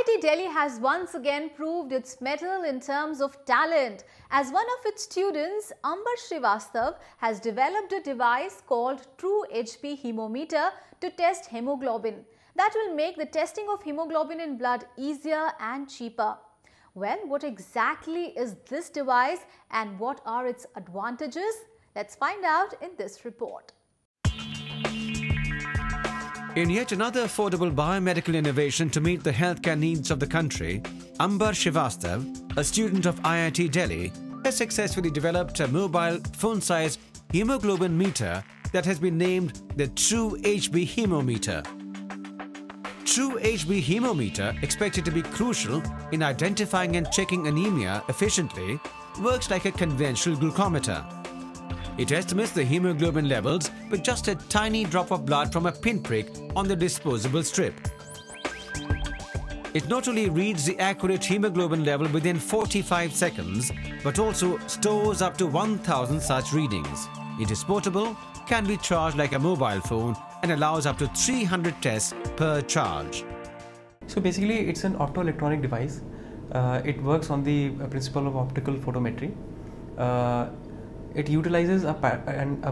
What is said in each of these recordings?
IIT Delhi has once again proved its mettle in terms of talent, as one of its students, Ambar Srivastav, has developed a device called True HB Hemometer to test hemoglobin that will make the testing of hemoglobin in blood easier and cheaper. Well, what exactly is this device and what are its advantages? Let's find out in this report. In yet another affordable biomedical innovation to meet the healthcare needs of the country, Ambar Srivastav, a student of IIT Delhi, has successfully developed a mobile phone-sized hemoglobin meter that has been named the True HB Hemometer. True HB Hemometer, expected to be crucial in identifying and checking anemia efficiently, works like a conventional glucometer. It estimates the hemoglobin levels with just a tiny drop of blood from a pinprick on the disposable strip. It not only reads the accurate hemoglobin level within 45 seconds, but also stores up to 1,000 such readings. It is portable, can be charged like a mobile phone, and allows up to 300 tests per charge. So basically, it's an optoelectronic device. It works on the principle of optical photometry. It utilizes a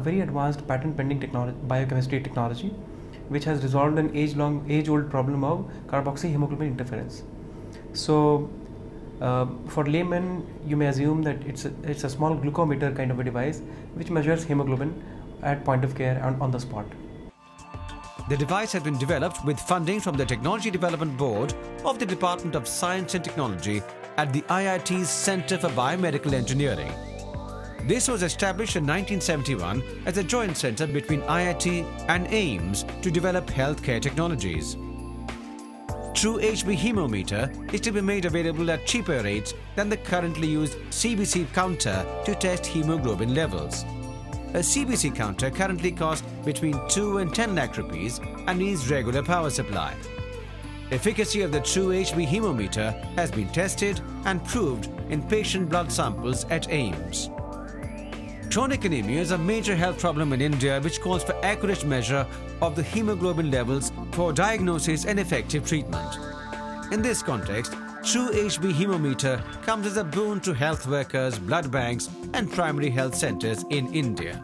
very advanced patent-pending biochemistry technology, which has resolved an age-old problem of carboxyhemoglobin interference. So, for laymen, you may assume that it's a small glucometer kind of a device which measures hemoglobin at point of care and on the spot. The device has been developed with funding from the Technology Development Board of the Department of Science and Technology at the IIT's Center for Biomedical Engineering. This was established in 1971 as a joint center between IIT and AIIMS to develop healthcare technologies. True HB Hemometer is to be made available at cheaper rates than the currently used CBC counter to test hemoglobin levels. A CBC counter currently costs between 2 and 10 lakh rupees and needs regular power supply. Efficacy of the True HB Hemometer has been tested and proved in patient blood samples at AIIMS. Chronic anemia is a major health problem in India which calls for accurate measure of the hemoglobin levels for diagnosis and effective treatment. In this context, True HB Hemometer comes as a boon to health workers, blood banks and primary health centers in India.